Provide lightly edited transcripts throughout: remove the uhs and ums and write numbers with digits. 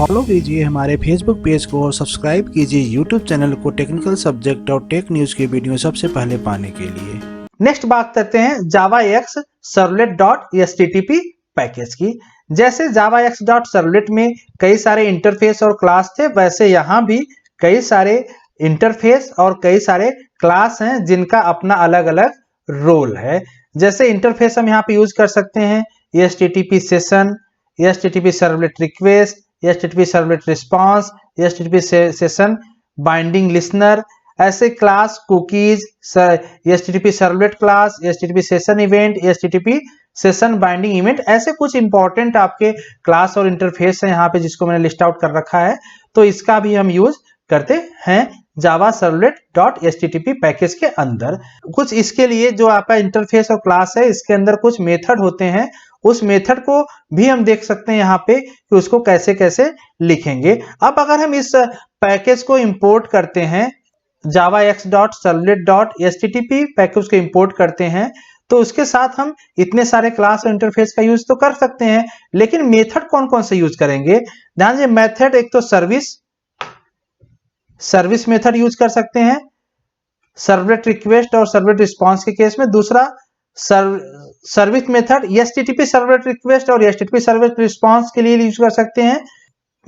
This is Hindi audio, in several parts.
फॉलो कीजिए हमारे फेसबुक पेज को और सब्सक्राइब कीजिए यूट्यूब चैनल को टेक्निकल सब्जेक्ट और टेक न्यूज की वीडियो सबसे पहले पाने के लिए। नेक्स्ट बात करते हैं JavaX Servlet.htp पैकेज की। जैसे JavaX.Servlet में कई सारे इंटरफेस और क्लास थे, वैसे यहाँ भी कई सारे इंटरफेस और कई सारे क्लास हैं जिनका अपना अलग अलग रोल है। जैसे इंटरफेस हम यहाँ पे यूज कर सकते हैं HTTP session, HTTP servlet request, HTTP servlet response, HTTP session binding listener, ऐसे class cookies, HTTP servlet class, HTTP session event, HTTP session binding event, ऐसे कुछ इंपॉर्टेंट आपके क्लास और इंटरफेस है यहाँ पे जिसको मैंने लिस्ट आउट कर रखा है। तो इसका भी हम यूज करते हैं जावा servlet.htp पैकेज के अंदर। कुछ इसके लिए जो आपका इंटरफेस और क्लास है इसके अंदर कुछ मेथड होते हैं, उस मेथड को भी हम देख सकते हैं यहाँ पे कि उसको कैसे कैसे लिखेंगे। अब अगर हम इस पैकेज को इंपोर्ट करते हैं JavaX.Servlet.htp पैकेज को इंपोर्ट करते हैं तो उसके साथ हम इतने सारे क्लास और इंटरफेस का यूज तो कर सकते हैं, लेकिन मेथड कौन कौन से यूज करेंगे। ध्यान दीजिए, मेथड एक तो सर्विस मेथड यूज कर सकते हैं सर्वलेट रिक्वेस्ट और सर्वलेट रिस्पांस के केस में। दूसरा service method HTTP servlet request और HTTP सर्वलेट रिस्पांस के लिए यूज कर सकते हैं।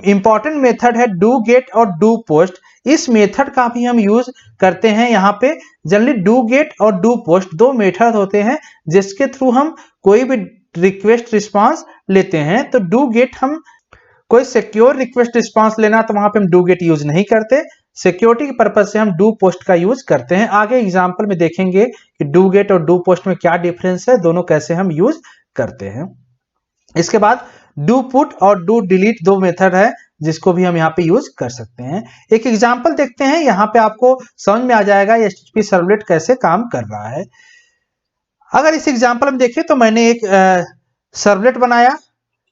इंपॉर्टेंट मेथड है डू गेट और डू पोस्ट, इस मेथड का भी हम यूज करते हैं। यहाँ पे जनरली डू गेट और डू पोस्ट दो मेथड होते हैं जिसके थ्रू हम कोई भी रिक्वेस्ट रिस्पांस लेते हैं। तो डू गेट, हम कोई सिक्योर रिक्वेस्ट रिस्पांस लेना तो वहां पे हम डू गेट यूज नहीं करते, सिक्योरिटी के पर्पज से हम डू पोस्ट का यूज करते हैं। आगे एग्जांपल में देखेंगे कि डू गेट और डू पोस्ट में क्या डिफरेंस है, दोनों कैसे हम यूज करते हैं। इसके बाद डू पुट और डू डिलीट दो मेथड है जिसको भी हम यहाँ पे यूज कर सकते हैं। एक एग्जांपल देखते हैं, यहाँ पे आपको समझ में आ जाएगा HTTP सर्वलेट कैसे काम कर रहा है। अगर इस एग्जांपल में देखें तो मैंने एक सर्वलेट बनाया,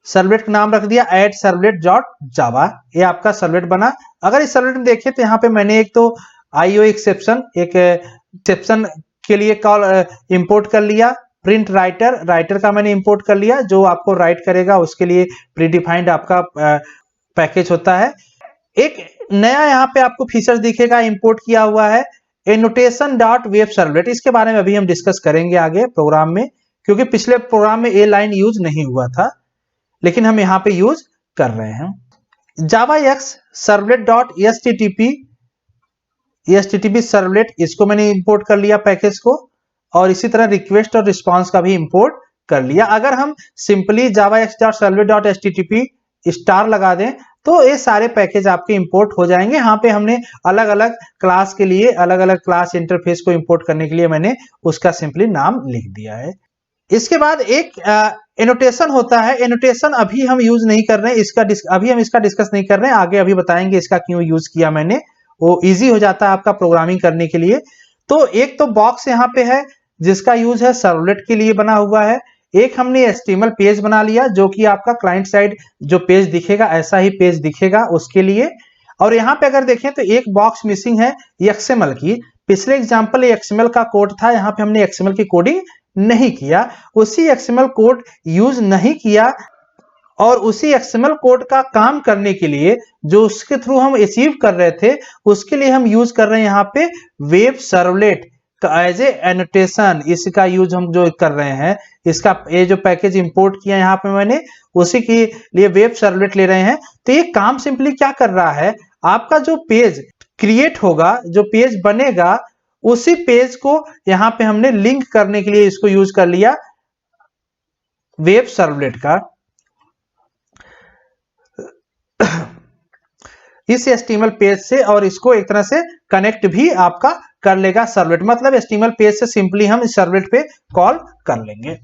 सर्वलेट का नाम रख दिया add servlet.java, ये आपका सर्वलेट बना। अगर इस सर्वलेट में देखें तो यहाँ पे मैंने एक तो IO एक्सेप्शन, एक एक्सेप्शन के लिए कॉल इंपोर्ट कर लिया। प्रिंट राइटर का मैंने इंपोर्ट कर लिया, जो आपको राइट करेगा उसके लिए प्रीडिफाइंड आपका पैकेज होता है। एक नया यहाँ पे आपको फीचर्स दिखेगा इंपोर्ट किया हुआ है annotation.webServlet, इसके बारे में अभी हम डिस्कस करेंगे आगे प्रोग्राम में, क्योंकि पिछले प्रोग्राम में ये लाइन यूज नहीं हुआ था लेकिन हम यहाँ पे यूज कर रहे हैं। JavaX Servlet.htp सर्वलेट, इसको मैंने इंपोर्ट कर लिया पैकेज को, और इसी तरह रिक्वेस्ट और रिस्पांस का भी इंपोर्ट कर लिया। अगर हम सिंपली JavaX.Servlet.htp स्टार लगा दें तो ये सारे पैकेज आपके इंपोर्ट हो जाएंगे। यहाँ पे हमने अलग अलग क्लास के लिए अलग अलग क्लास इंटरफेस को इंपोर्ट करने के लिए मैंने उसका सिंपली नाम लिख दिया है। इसके बाद एक एनोटेशन होता है, एनोटेशन अभी हम यूज नहीं कर रहे हैं, अभी हम इसका डिस्कस नहीं कर रहे हैं, आगे अभी बताएंगे इसका क्यों यूज किया मैंने, वो इजी हो जाता है आपका प्रोग्रामिंग करने के लिए। तो एक तो बॉक्स यहाँ पे है जिसका यूज है सर्वलेट के लिए बना हुआ है। एक हमने HTML पेज बना लिया जो कि आपका क्लाइंट साइड जो पेज दिखेगा ऐसा ही पेज दिखेगा उसके लिए। और यहाँ पे अगर देखें तो एक बॉक्स मिसिंग है XML की। पिछले एग्जांपल XML का कोड था, यहाँ पे हमने XML की कोडिंग नहीं किया, उसी XML कोड यूज नहीं किया, और उसी XML कोड का काम करने के लिए जो उसके थ्रू हम अचीव कर रहे थे उसके लिए हम यूज कर रहे हैं यहाँ पे web servlet as a annotation. इसका यूज हम जो कर रहे हैं, इसका ये जो पैकेज इंपोर्ट किया यहाँ पे मैंने उसी के लिए वेब सर्वलेट ले रहे हैं। तो ये काम सिंपली क्या कर रहा है, आपका जो पेज क्रिएट होगा, जो पेज बनेगा, उसी पेज को यहाँ पे हमने लिंक करने के लिए इसको यूज कर लिया वेब सर्वलेट का। इस HTML पेज से, और इसको एक तरह से कनेक्ट भी आपका कर लेगा सर्वलेट, मतलब HTML पेज से सिंपली हम इस सर्वलेट पे कॉल कर लेंगे।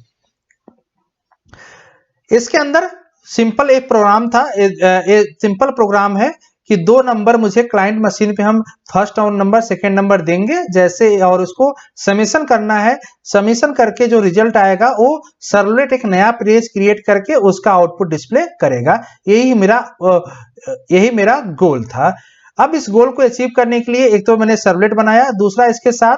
इसके अंदर सिंपल एक प्रोग्राम था, सिंपल प्रोग्राम है कि 2 नंबर मुझे क्लाइंट मशीन पे हम फर्स्ट नंबर सेकेंड नंबर देंगे जैसे, और उसको समीशन करना है। समीशन करके जो रिजल्ट आएगा वो सर्वलेट एक नया पेज क्रिएट करके उसका आउटपुट डिस्प्ले करेगा। यही मेरा गोल था। अब इस गोल को अचीव करने के लिए एक तो मैंने सर्वलेट बनाया, दूसरा इसके साथ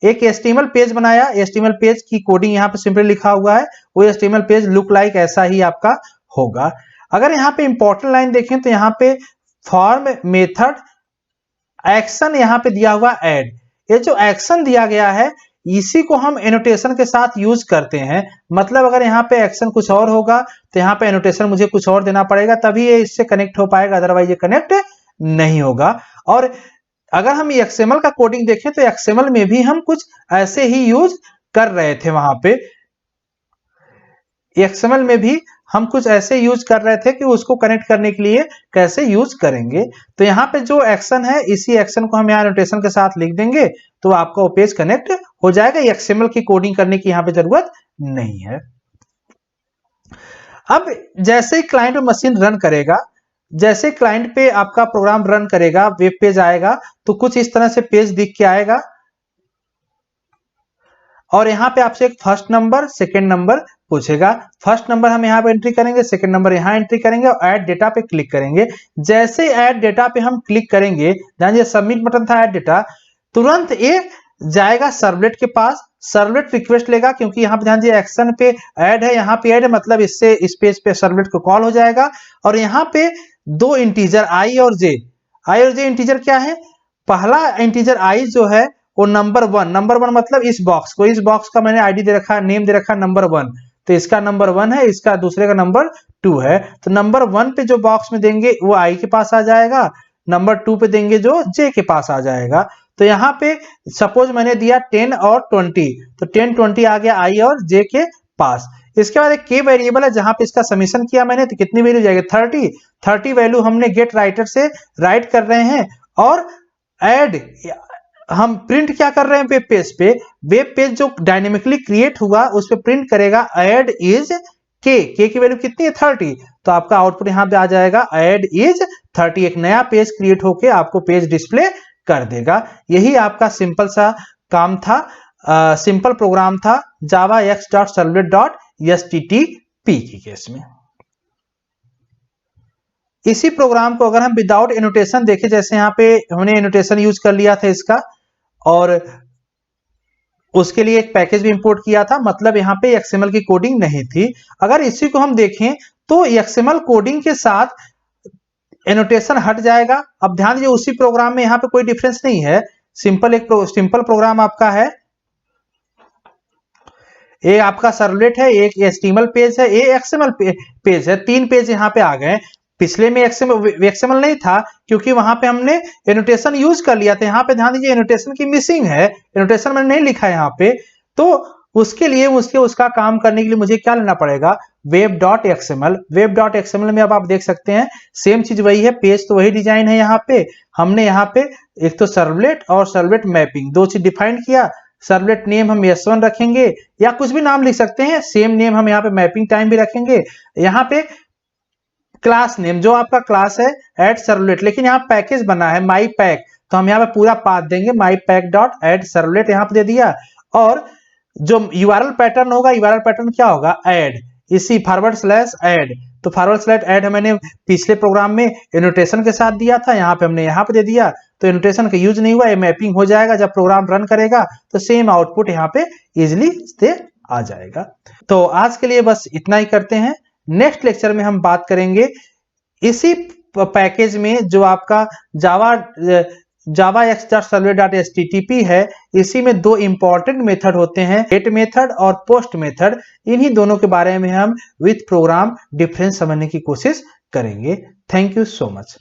एक HTML पेज बनाया। HTML पेज की कोडिंग यहाँ पे सिंपली लिखा हुआ है, वो HTML पेज लुक लाइक ऐसा ही आपका होगा। अगर यहाँ पे इंपॉर्टेंट लाइन देखें तो यहाँ पे फॉर्म मेथड एक्शन यहाँ पे दिया हुआ ऐड, ये जो एक्शन दिया गया है इसी को हम एनोटेशन के साथ यूज करते हैं। मतलब अगर यहाँ पे एक्शन कुछ और होगा तो यहाँ पे एनोटेशन मुझे कुछ और देना पड़ेगा, तभी ये इससे कनेक्ट हो पाएगा, अदरवाइज ये कनेक्ट नहीं होगा। और अगर हम XML का कोडिंग देखें तो XML में भी हम कुछ ऐसे ही यूज कर रहे थे, वहां पे XML में भी हम कुछ ऐसे यूज कर रहे थे कि उसको कनेक्ट करने के लिए कैसे यूज करेंगे। तो यहाँ पे जो एक्शन है इसी एक्शन को हम यहाँ नोटेशन के साथ लिख देंगे तो आपका वो पेज कनेक्ट हो जाएगा। XML की कोडिंग करने की यहाँ पे जरूरत नहीं है। अब जैसे ही क्लाइंट मशीन रन करेगा, जैसे क्लाइंट पे आपका प्रोग्राम रन करेगा, वेब पेज आएगा तो कुछ इस तरह से पेज दिख के आएगा और यहाँ पे आपसे एक फर्स्ट नंबर सेकंड नंबर पूछेगा। फर्स्ट नंबर हम यहाँ पे एंट्री करेंगे, सेकंड नंबर यहाँ एंट्री करेंगे और ऐड डेटा पे क्लिक करेंगे। जैसे ऐड डेटा पे हम क्लिक करेंगे, ध्यान दीजिए सबमिट बटन था ऐड डेटा, तुरंत ये जाएगा सर्वलेट के पास, सर्वलेट रिक्वेस्ट लेगा क्योंकि यहाँ पे ध्यान दीजिए एक्शन पे ऐड है, यहाँ पे ऐड है, मतलब इससे इस पेज पे सर्वलेट को कॉल हो जाएगा। और यहाँ पे दो इंटीजर आई और जे इंटीजर क्या है, पहला इंटीजर आई जो है वो नंबर वन मतलब इस बॉक्स का मैंने आईडी दे रखा, नेम दे रखा नंबर 1, तो इसका नंबर 1 है, इसका दूसरे का नंबर 2 है। तो नंबर 1 पे जो बॉक्स में देंगे वो आई के पास आ जाएगा, नंबर 2 पे देंगे जो जे के पास आ जाएगा। तो यहाँ पे सपोज मैंने दिया 10 और 20, तो 10 20 आ गया आई और जे के पास। इसके बाद एक के वेरिएबल है जहां पे इसका समीशन किया मैंने, तो कितनी वैल्यू जाएगी 30 वैल्यू हमने गेट राइटर से राइट कर रहे हैं। और ऐड हम प्रिंट क्या कर रहे हैं वेब पेज जो डायनेमिकली क्रिएट हुआ उस पे प्रिंट करेगा ऐड इज के की वैल्यू कितनी है 30, तो आपका आउटपुट यहाँ पे आ जाएगा ऐड इज 30, एक नया पेज क्रिएट होके आपको पेज डिस्प्ले कर देगा। यही आपका सिंपल सा काम था, सिंपल प्रोग्राम था जावा x.servlet.http की केस में। इसी प्रोग्राम को अगर हम विदाउट एनोटेशन देखें, जैसे यहाँ पे हमने एनोटेशन यूज कर लिया था इसका और उसके लिए एक पैकेज भी इंपोर्ट किया था, मतलब यहाँ पे XML की कोडिंग नहीं थी। अगर इसी को हम देखें तो XML कोडिंग के साथ एनोटेशन हट जाएगा। अब ध्यान दीजिए उसी प्रोग्राम में यहाँ पे कोई डिफरेंस नहीं है, सिंपल प्रोग्राम आपका है, ये आपका सर्वलेट है, एक HTML पेज है, ये XML पेज है, 3 पेज यहाँ पे आ गए। पिछले में XML नहीं था क्योंकि वहां पे हमने एनोटेशन यूज कर लिया था। यहाँ पे ध्यान दीजिए एनोटेशन की मिसिंग है, एनोटेशन मैंने नहीं लिखा है यहाँ पे, तो उसके लिए उसका काम करने के लिए मुझे क्या लेना पड़ेगा web.xml में। अब आप देख सकते हैं सेम चीज वही है, पेज तो वही डिजाइन है। यहाँ पे हमने यहाँ पे एक तो सर्वलेट और सर्वलेट मैपिंग दो चीज डिफाइन किया। सर्वलेट नेम हम S1 रखेंगे या कुछ भी नाम लिख सकते हैं, सेम नेम हम यहाँ पे मैपिंग टाइम भी रखेंगे। यहाँ पे क्लास नेम जो आपका क्लास है एड सर्वलेट, लेकिन यहाँ पैकेज बना है माई पैक, तो हम यहाँ पे पूरा पाथ देंगे माई पैक डॉट एड सर्वलेट यहाँ पे दे दिया। और जो URL पैटर्न होगा, URL पैटर्न क्या होगा ऐड, इसी /ऐड, तो /ऐड मैंने पिछले प्रोग्राम में एनोटेशन के साथ दिया था, यहाँ पे हमने यहाँ पे दे दिया, तो एनोटेशन का यूज नहीं हुआ, ये मैपिंग हो जाएगा। जब प्रोग्राम रन करेगा तो सेम आउटपुट यहाँ पे इजिली से आ जाएगा। तो आज के लिए बस इतना ही करते हैं। नेक्स्ट लेक्चर में हम बात करेंगे इसी पैकेज में जो आपका जावा x.servlet.http है, इसी में 2 इंपॉर्टेंट मेथड होते हैं, गेट मेथड और पोस्ट मेथड। इन्हीं दोनों के बारे में हम विथ प्रोग्राम डिफरेंस समझने की कोशिश करेंगे। Thank you so much.